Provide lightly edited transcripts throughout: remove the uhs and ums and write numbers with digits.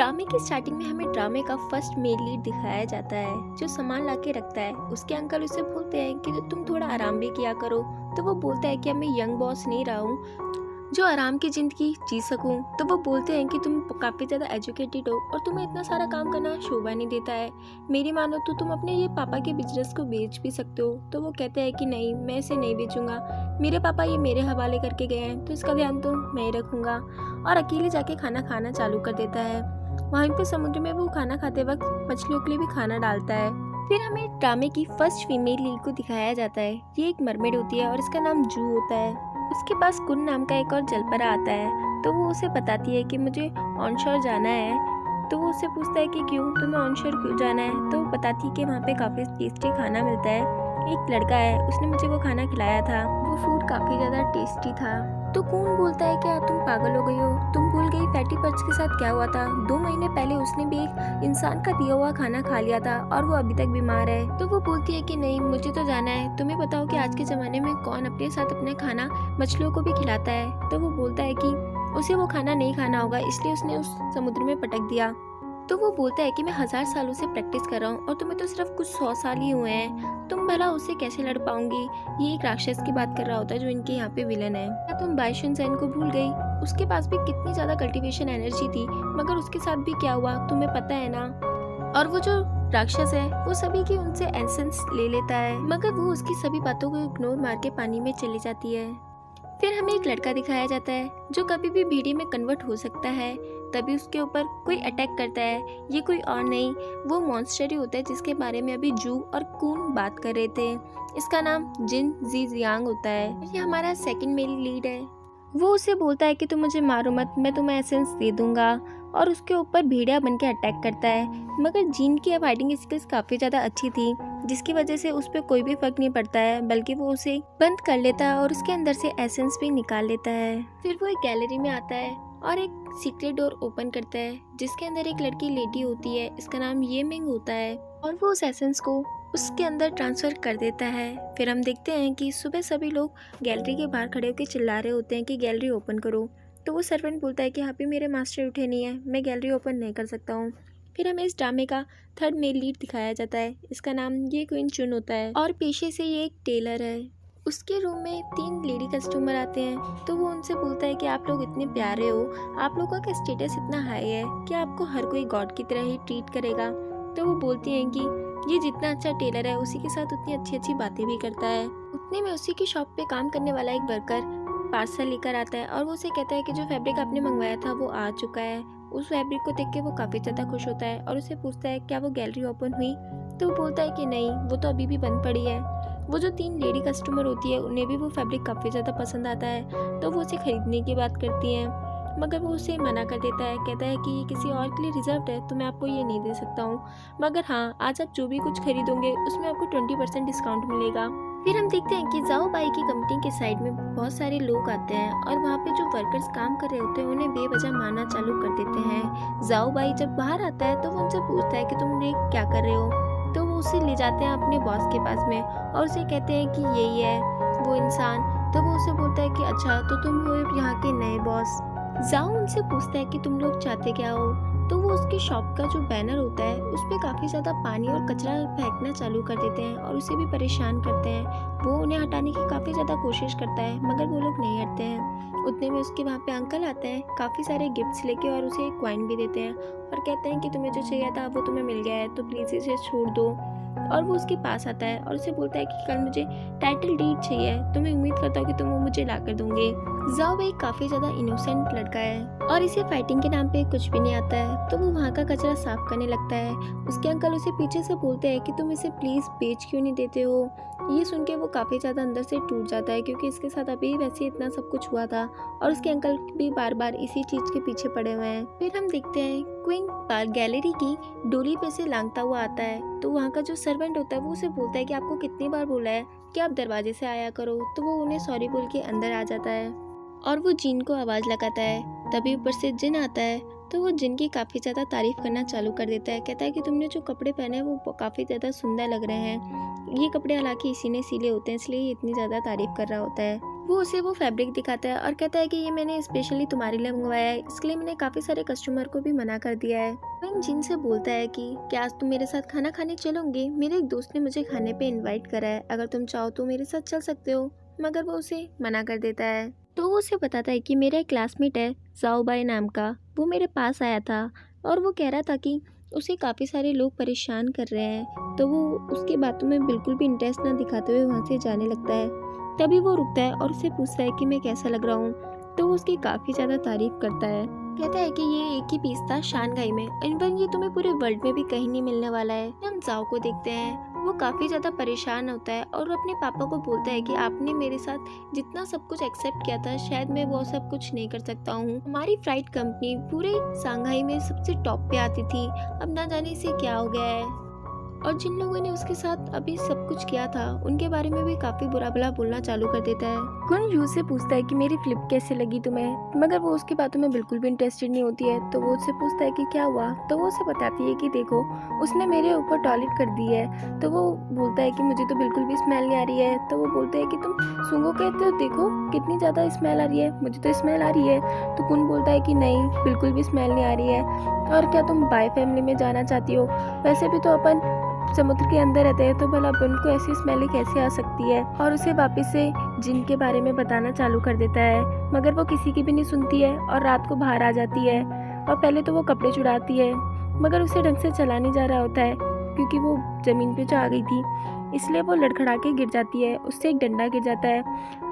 ड्रामे की स्टार्टिंग में हमें ड्रामे का फर्स्ट मेल लीड दिखाया जाता है जो सामान लाके रखता है। उसके अंकल उसे बोलते हैं कि तुम थोड़ा आराम भी किया करो। तो वो बोलता है कि अब मैं यंग बॉस नहीं रहा हूँ जो आराम की ज़िंदगी जी सकूं। तो वो बोलते हैं कि तुम काफ़ी ज़्यादा एजुकेटेड हो और तुम्हें इतना सारा काम करना शोभा नहीं देता है। मेरी मानो तो तुम अपने ये पापा के बिजनेस को बेच भी सकते हो। तो वो कहते हैं कि नहीं, मैं इसे नहीं बेचूंगा। मेरे पापा ये मेरे हवाले करके गए हैं तो इसका ध्यान तो मैं ही रखूँगा। और अकेले जाके खाना खाना चालू कर देता है। वहीं पे समुद्र में वो खाना खाते वक्त मछलियों के लिए भी खाना डालता है। फिर हमें ड्रामे की फर्स्ट फीमेल लीड को दिखाया जाता है। ये एक मरमेड होती है और इसका नाम जू होता है। उसके पास कुन नाम का एक और जलपरा आता है। तो वो उसे बताती है कि मुझे ऑनशोर जाना है। तो वो उससे पूछता है कि क्यों, तुम्हें ऑनशोर क्यों जाना है। तो वो बताती है कि वहाँ पे काफ़ी टेस्टी खाना मिलता है। एक लड़का है, उसने मुझे वो खाना खिलाया था। वो फूड काफ़ी ज़्यादा टेस्टी था। तो कून बोलता है क्या तुम पागल हो गई हो, तुम भूल गई फैटी पर्च के साथ क्या हुआ था। 2 महीने पहले उसने भी एक इंसान का दिया हुआ खाना खा लिया था और वो अभी तक बीमार है। तो वो बोलती है कि नहीं, मुझे तो जाना है। तुम्हें बताओ कि आज के ज़माने में कौन अपने साथ अपना खाना मछलियों को भी खिलाता है। तो वो बोलता है कि उसे वो खाना नहीं खाना होगा, इसलिए उसने उस समुद्र में पटक दिया। तो वो बोलता है कि मैं 1000 सालों से प्रैक्टिस कर रहा हूँ और तुम्हें तो सिर्फ कुछ 100 साल ही हुए हैं। तुम भला उससे कैसे लड़ पाऊंगी। ये एक राक्षस की बात कर रहा होता है जो इनके यहाँ पे विलन है। क्या तुम बाइशुन सेन को भूल गई। उसके पास भी कितनी ज्यादा कल्टीवेशन एनर्जी थी, मगर उसके साथ भी क्या हुआ तुम्हें पता है ना। और वो जो राक्षस है वो सभी की उनसे एसेंस ले लेता है, मगर वो उसकी सभी बातों को इग्नोर मार के पानी में चली जाती है। फिर हमें एक लड़का दिखाया जाता है जो कभी भी भेड़िए में कन्वर्ट हो सकता है। तभी उसके ऊपर कोई अटैक करता है। ये कोई और नहीं, वो मॉन्स्टर ही होता है जिसके बारे में अभी जू और कून बात कर रहे थे। इसका नाम जिन जी जियांग होता है। ये हमारा सेकंड मेल लीड है। वो उसे बोलता है कि तुम मुझे मारो मत, मैं तुम्हें एसेंस दे दूंगा। और उसके ऊपर भेड़िया बन के अटैक करता है। मगर जीन की फाइटिंग स्किल्स काफ़ी ज़्यादा अच्छी थी, जिसकी वजह से उस पर कोई भी फर्क नहीं पड़ता है, बल्कि वो उसे बंद कर लेता है और उसके अंदर से एसेंस भी निकाल लेता है। फिर वो एक गैलरी में आता है और एक सीक्रेट डोर ओपन करता है जिसके अंदर एक लड़की लेटी होती है। इसका नाम ये मिंग होता है और वो उस एसेंस को उसके अंदर ट्रांसफ़र कर देता है। फिर हम देखते हैं कि सुबह सभी लोग गैलरी के बाहर खड़े होकर चिल्ला रहे होते हैं कि गैलरी ओपन करो। तो वो सर्वेंट बोलता है कि यहाँ पे मेरे मास्टर उठे नहीं है, मैं गैलरी ओपन नहीं कर सकता हूँ। फिर हमें इस ड्रामे का थर्ड मेल लीड दिखाया जाता है। इसका नाम ये क्वीन चुन होता है और पेशे से ये एक टेलर है। उसके रूम में 3 लेडी कस्टमर आते हैं। तो वो उनसे बोलता है कि आप लोग इतने प्यारे हो, आप लोगों का स्टेटस इतना हाई है कि आपको हर कोई गॉड की तरह ही ट्रीट करेगा। तो वो बोलती हैं कि ये जितना अच्छा टेलर है उसी के साथ उतनी अच्छी अच्छी बातें भी करता है। उतने में उसी की शॉप पे काम करने वाला एक वर्कर पार्सल लेकर आता है और वो उसे कहता है कि जो फैब्रिक आपने मंगवाया था वो आ चुका है। उस फैब्रिक को देख के वो काफ़ी ज़्यादा खुश होता है और उसे पूछता है क्या वो गैलरी ओपन हुई। तो वो बोलता है कि नहीं, वो तो अभी भी बंद पड़ी है। वो जो 3 लेडी कस्टमर होती है उन्हें भी वो फैब्रिक काफ़ी ज़्यादा पसंद आता है। तो वो उसे खरीदने की बात करती हैं, मगर वो उसे मना कर देता है। कहता है कि ये किसी और के लिए रिजर्व है, तो मैं आपको ये नहीं दे सकता हूँ। मगर हाँ, आज आप जो भी कुछ खरीदोगे उसमें आपको 20% डिस्काउंट मिलेगा। फिर हम देखते हैं कि जाओ बाई की कंपनी के साइड में बहुत सारे लोग आते हैं और वहाँ पे जो वर्कर्स काम कर रहे होते हैं उन्हें बेवजह मारना चालू कर देते हैं। जाओ बाई जब बाहर आता है तो वो उनसे पूछता है कि तुम ये क्या कर रहे हो। तो वो उसे ले जाते हैं अपने बॉस के पास में और उसे कहते हैं कि यही है वो इंसान। तो वो उसे बोलता है कि अच्छा, तो तुम हो यहाँ के नए बॉस। जाओ उनसे पूछता है कि तुम लोग चाहते क्या हो। तो वो उसकी शॉप का जो बैनर होता है उस पर काफ़ी ज़्यादा पानी और कचरा फेंकना चालू कर देते हैं और उसे भी परेशान करते हैं। वो उन्हें हटाने की काफ़ी ज़्यादा कोशिश करता है, मगर वो लोग नहीं हटते हैं। उतने में उसके वहाँ पे अंकल आते हैं काफ़ी सारे गिफ्ट्स लेके और उसे एक कॉइन भी देते हैं और कहते हैं कि तुम्हें जो चाहिए था वो तुम्हें मिल गया है, तो प्लीज़ इसे छोड़ दो। और वो उसके पास आता है और उसे बोलता है कि कल मुझे टाइटल डीड चाहिए, तो मैं उम्मीद करता हूँ कि तुम वो मुझे ला कर दोगे। जाओ भाई काफ़ी ज़्यादा इनोसेंट लड़का है और इसे फाइटिंग के नाम पे कुछ भी नहीं आता है। तो वो वहाँ का कचरा साफ करने लगता है। उसके अंकल उसे पीछे से बोलते हैं कि तुम इसे प्लीज़ बेच क्यों नहीं देते हो। ये सुन के वो काफ़ी ज़्यादा अंदर से टूट जाता है, क्योंकि इसके साथ अभी वैसे इतना सब कुछ हुआ था और उसके अंकल भी बार बार इसी चीज़ के पीछे पड़े हुए हैं। फिर हम देखते हैं क्वीन गैलरी की डोली पे से लांघता हुआ आता है। तो वहाँ का जो सर्वेंट होता है वो उसे बोलता है कि आपको कितनी बार बोला है कि आप दरवाजे से आया करो। तो वो उन्हें सॉरी बोल के अंदर आ जाता है और वो जिन को आवाज़ लगाता है। तभी ऊपर से जिन आता है तो वो जिन की काफ़ी ज़्यादा तारीफ़ करना चालू कर देता है। कहता है कि तुमने जो कपड़े पहने हैं वो काफ़ी ज़्यादा सुंदर लग रहे हैं। ये कपड़े हालांकि इसी ने सिले होते हैं, इसलिए ये इतनी ज़्यादा तारीफ़ कर रहा होता है। वो उसे वो फैब्रिक दिखाता है और कहता है कि ये मैंने स्पेशली तुम्हारे लिए मंगवाया है, इसके लिए मैंने काफ़ी सारे कस्टमर को भी मना कर दिया है। वहीं जिन से बोलता है कि क्या आज तुम मेरे साथ खाना खाने चलोगे, मेरे एक दोस्त ने मुझे खाने पे इनवाइट करा है, अगर तुम चाहो तो मेरे साथ चल सकते हो। मगर वो उसे मना कर देता है। तो वो उसे बताता है कि मेरा एक क्लासमेट है जाओ बाई नाम का, वो मेरे पास आया था और वो कह रहा था कि उसे काफ़ी सारे लोग परेशान कर रहे हैं। तो वो उसकी बातों में बिल्कुल भी इंटरेस्ट ना दिखाते हुए वहाँ से जाने लगता है। तभी वो रुकता है और उसे पूछता है कि मैं कैसा लग रहा हूँ। तो वो उसकी काफ़ी ज़्यादा तारीफ करता है, कहता है कि ये एक ही पीस था शानघाई में, इनफैक्ट ये तुम्हें पूरे वर्ल्ड में भी कहीं नहीं मिलने वाला है। हम जाओ को देखते हैं, वो काफ़ी ज़्यादा परेशान होता है और अपने पापा को बोलता है कि आपने मेरे साथ जितना सब कुछ एक्सेप्ट किया था शायद मैं वो सब कुछ नहीं कर सकता हूँ। हमारी फ्लाइट कंपनी पूरे शांघाई में सबसे टॉप पे आती थी, अब ना जाने से क्या हो गया है। और जिन लोगों ने उसके साथ अभी सब कुछ किया था उनके बारे में भी काफी बुरा भला बोलना चालू कर देता है। कुन यू से पूछता है कि मेरी फ्लिप कैसे लगी तुम्हें, मगर वो उसकी बातों में बिल्कुल भी इंटरेस्टेड नहीं होती है। तो वो उससे पूछता है कि क्या हुआ, तो वो उसे बताती है कि देखो उसने मेरे ऊपर टॉयलेट कर दी है। तो वो बोलता है कि मुझे तो बिल्कुल भी स्मेल नहीं आ रही है। तो वो बोलते हैं कि तुम सूंघो कहते हो, देखो कितनी ज़्यादा स्मेल आ रही है, मुझे तो स्मेल आ रही है। तो कुन बोलता है कि नहीं बिल्कुल भी स्मेल नहीं आ रही है, और क्या तुम बाय फैमिली में जाना चाहती हो, वैसे भी तो अपन समुद्र के अंदर रहते हैं, तो भला अपन को ऐसी स्मेल कैसे आ सकती है। और उसे वापस से जिन के बारे में बताना चालू कर देता है, मगर वो किसी की भी नहीं सुनती है और रात को बाहर आ जाती है। और पहले तो वो कपड़े चुराती है, मगर उसे ढंग से चला नहीं जा रहा होता है क्योंकि वो ज़मीन पे जा गई थी, इसलिए वो लड़खड़ा के गिर जाती है, उससे एक डंडा गिर जाता है।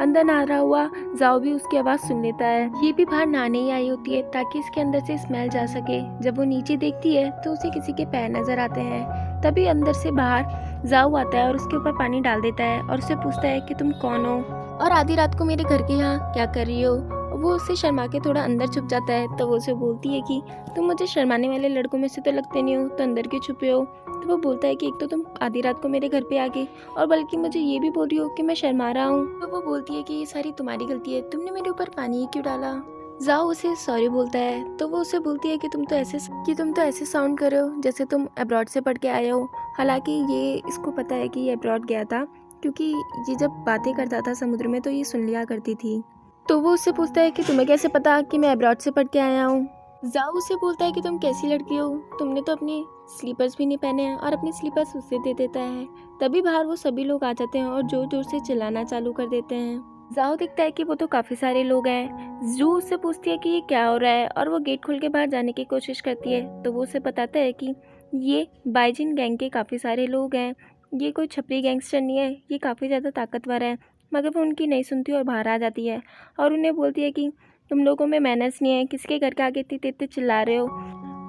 अंदर नहा रहा हुआ जाओ भी उसकी आवाज़ सुन लेता है। ये भी बाहर नहाने ही आई होती है ताकि इसके अंदर से स्मेल जा सके। जब वो नीचे देखती है तो उसे किसी के पैर नजर आते हैं। तभी अंदर से बाहर जाओ आता है और उसके ऊपर पानी डाल देता है और उससे पूछता है कि तुम कौन हो और आधी रात को मेरे घर के यहाँ क्या कर रही हो। वो उससे शर्मा के थोड़ा अंदर छुप जाता है। तो वो उसे बोलती है कि तुम मुझे शर्माने वाले लड़कों में से तो लगते नहीं हो, तो अंदर क्यों छुपे हो। तो वो बोलता है कि एक तो तुम आधी रात को मेरे घर पे आ गई और बल्कि मुझे ये भी बोल रही हो कि मैं शर्मा रहा हूँ। तो वो बोलती है कि ये सारी तुम्हारी गलती है, तुमने मेरे ऊपर पानी क्यों डाला। जाओ उसे सॉरी बोलता है। तो वो उसे बोलती है कि तुम तो ऐसे साउंड कर रहे हो जैसे तुम अब्रॉड से पढ़ के आए हो। हालांकि ये इसको पता है कि ये अब्रॉड गया था, क्योंकि ये जब बातें करता था समुद्र में तो ये सुन लिया करती थी। तो वो उससे पूछता है कि तुम्हें कैसे पता कि मैं अब्रॉड से पढ़ के आया हूँ। जाओ उसे बोलता है कि तुम कैसी लड़की हो, तुमने तो अपने स्लीपर्स भी नहीं पहने हैं, और अपने स्लीपर्स उसे दे देता है। तभी बाहर वो सभी लोग आ जाते हैं और जोर जोर से चिल्लाना चालू कर देते हैं। जाओ दिखता है कि वो तो काफ़ी सारे लोग हैं। जू उससे पूछती है कि ये क्या हो रहा है और वो गेट खोल के बाहर जाने की कोशिश करती है। तो वो उसे बताता है कि ये बाइजिन गैंग के काफ़ी सारे लोग हैं, ये कोई छपरी गैंगस्टर नहीं है, ये काफ़ी ज़्यादा ताकतवर है। मगर वो उनकी नहीं सुनती और बाहर आ जाती है और उन्हें बोलती है कि तुम लोगों में मैनर्स नहीं है, किसके घर के आगे इतने इतने चिल्ला रहे हो।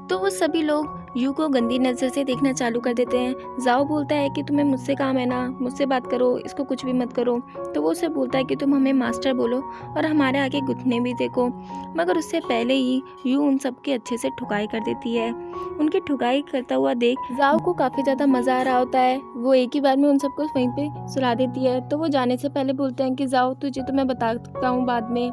तो वो सभी लोग यू को गंदी नज़र से देखना चालू कर देते हैं। जाओ बोलता है कि तुम्हें मुझसे काम है ना, मुझसे बात करो, इसको कुछ भी मत करो। तो वो उसे बोलता है कि तुम हमें मास्टर बोलो और हमारे आगे घुटने भी देखो। मगर उससे पहले ही यू उन सबके अच्छे से ठुकाई कर देती है। उनकी ठुकाई करता हुआ देख जाओ को काफ़ी ज़्यादा मज़ा आ रहा होता है। वो एक ही बार में उन सबको वहीं पे सुला देती है। तो वो जाने से पहले बोलते हैं कि जाओ तुझे तो मैं बताता हूँ बाद में।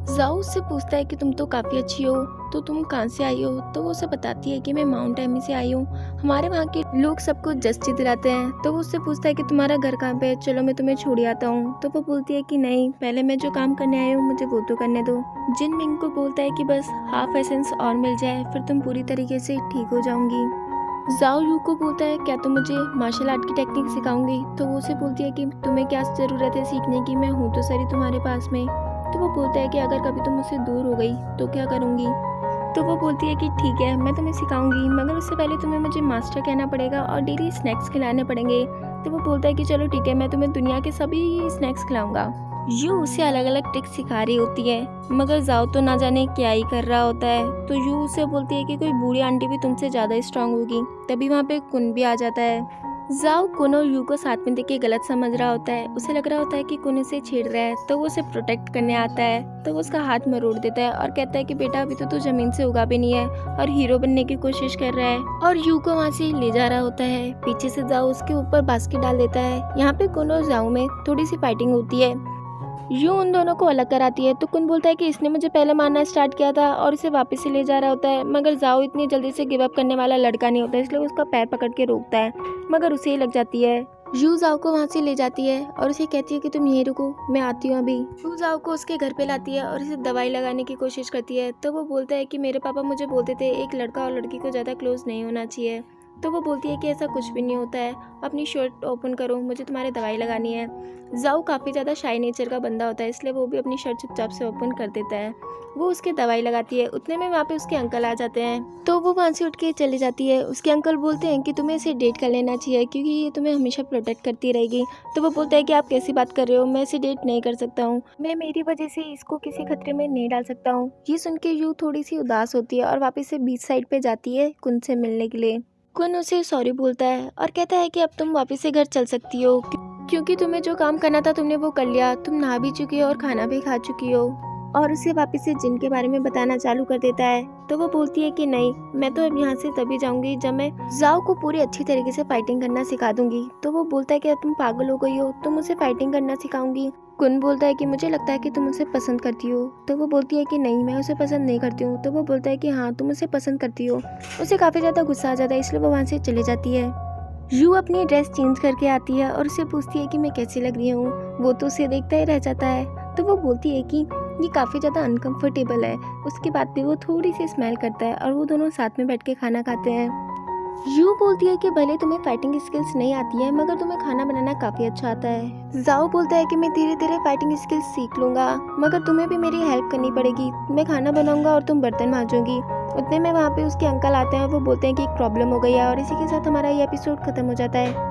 जाओ उससे पूछता है कि तुम तो काफ़ी अच्छी हो, तो तुम कहाँ से आई हो। तो वो उसे बताती है कि मैं माउंट एमी से आई हूँ, हमारे वहाँ के लोग सबको जस्टिस दिलाते हैं। तो वो उससे पूछता है कि तुम्हारा घर कहाँ पे है, चलो मैं तुम्हें छोड़ आता हूँ। तो वो बोलती है कि नहीं, पहले मैं जो काम करने आई हूँ मुझे वो तो करने दो। जिन मिंग को बोलता है कि बस हाफ एसेंस और मिल जाए फिर तुम पूरी तरीके से ठीक हो जाऊंगी। जाओ यू को बोलता है क्या तुम मुझे मार्शल आर्ट की टेक्निक सिखाओगी। तो वो उसे बोलती है कि तुम्हें क्या ज़रूरत है सीखने की, मैं हूँ तो सारी तुम्हारे पास में। तो वो बोलता है कि अगर कभी तुम मुझसे दूर हो गई तो क्या करूँगी। तो वो बोलती है कि ठीक है मैं तुम्हें सिखाऊंगी, मगर उससे पहले तुम्हें मुझे मास्टर कहना पड़ेगा और डेली स्नैक्स खिलाने पड़ेंगे। तो वो बोलता है कि चलो ठीक है, मैं तुम्हें दुनिया के सभी स्नैक्स खिलाऊंगा। यू उसे अलग अलग ट्रिक्स सिखा रही होती है, मगर जाओ तो ना जाने क्या ही कर रहा होता है। तो यू उसे बोलती है कि कोई बूढ़ी आंटी भी तुमसे ज़्यादा स्ट्रांग होगी। तभी वहाँ पे कुन भी आ जाता है। जाओ कुन और यू को साथ में देख के गलत समझ रहा होता है, उसे लग रहा होता है कि कुन उसे छेड़ रहा है। तो वो उसे प्रोटेक्ट करने आता है। तो वो उसका हाथ मरोड़ देता है और कहता है कि बेटा अभी तो तू जमीन से उगा भी नहीं है और हीरो बनने की कोशिश कर रहा है, और यू को वहाँ से ले जा रहा होता है। पीछे से जाओ उसके ऊपर बास्केट डाल देता है। यहाँ पे कुन और जाओ में थोड़ी सी फाइटिंग होती है। यू उन दोनों को अलग कराती है। तो कुन बोलता है कि इसने मुझे पहले मारना स्टार्ट किया था और इसे वापस से ले जा रहा होता है, मगर जाओ इतनी जल्दी से गिव अप करने वाला लड़का नहीं होता, इसलिए उसका पैर पकड़ के रोकता है, मगर उसे ही लग जाती है। यू जाओ को वहाँ से ले जाती है और उसे कहती है कि तुम यहीं रुको, मैं आती हूँ अभी। यू जाओ को उसके घर पे लाती है और उसे दवाई लगाने की कोशिश करती है। तो वो बोलता है कि मेरे पापा मुझे बोलते थे एक लड़का और लड़की को ज़्यादा क्लोज नहीं होना चाहिए। तो वो बोलती है कि ऐसा कुछ भी नहीं होता है, अपनी शर्ट ओपन करो, मुझे तुम्हारे दवाई लगानी है। जाओ काफ़ी ज़्यादा शाई नेचर का बंदा होता है, इसलिए वो भी अपनी शर्ट चुपचाप से ओपन कर देता है। वो उसके दवाई लगाती है, उतने में वहाँ पे उसके अंकल आ जाते हैं। तो वो वहाँ से उठ के चली जाती है। उसके अंकल बोलते हैं कि तुम्हें इसे डेट कर लेना चाहिए क्योंकि ये तुम्हें हमेशा प्रोटेक्ट करती रहेगी। तो वो बोलता है कि आप कैसी बात कर रहे हो, मैं इसे डेट नहीं कर सकता हूँ, मैं मेरी वजह से इसको किसी खतरे में नहीं डाल सकता हूँ। ये सुन के यू थोड़ी सी उदास होती है और वापस से बीच साइड पे जाती है कुन से मिलने के लिए। कुन उसे सॉरी बोलता है और कहता है कि अब तुम वापस से घर चल सकती हो क्योंकि तुम्हें जो काम करना था तुमने वो कर लिया, तुम नहा भी चुकी हो और खाना भी खा चुकी हो। और उसे वापस से जिन के बारे में बताना चालू कर देता है। तो वो बोलती है कि नहीं, मैं तो अब यहाँ से तभी जाऊंगी जब मैं जाओ को पूरी अच्छी तरीके से फाइटिंग करना सिखा दूंगी। तो वो बोलता है कि तुम पागल हो गई हो, तुम उसे फाइटिंग करना सिखाऊंगी। कुन बोलता है कि मुझे लगता है कि तुम उसे पसंद करती हो। तो वो बोलती है कि नहीं, मैं उसे पसंद नहीं करती हूँ। तो वो बोलता है कि हाँ, तुम उसे पसंद करती हो। उसे काफ़ी ज़्यादा गुस्सा आ जाता है, इसलिए वो वहाँ से चली जाती है। यू अपनी ड्रेस चेंज करके आती है और उसे पूछती है कि मैं कैसी लग रही हूँ। वो तो उसे देखता ही रह जाता है। तो वो बोलती है कि ये काफ़ी ज़्यादा अनकंफर्टेबल है। उसके बाद भी वो थोड़ी सी स्मेल करता है और वो दोनों साथ में बैठ के खाना खाते हैं। यू बोलती है कि भले तुम्हें फाइटिंग स्किल्स नहीं आती है मगर तुम्हें खाना बनाना काफ़ी अच्छा आता है। जाओ बोलता है कि मैं धीरे धीरे फाइटिंग स्किल्स सीख लूँगा मगर तुम्हें भी मेरी हेल्प करनी पड़ेगी। मैं खाना बनाऊँगा और तुम बर्तन मांजोगी। उतने में वहाँ पे उसके अंकल आते हैं और वो बोलते हैं कि एक प्रॉब्लम हो गई है और इसी के साथ हमारा ये एपिसोड खत्म हो जाता है।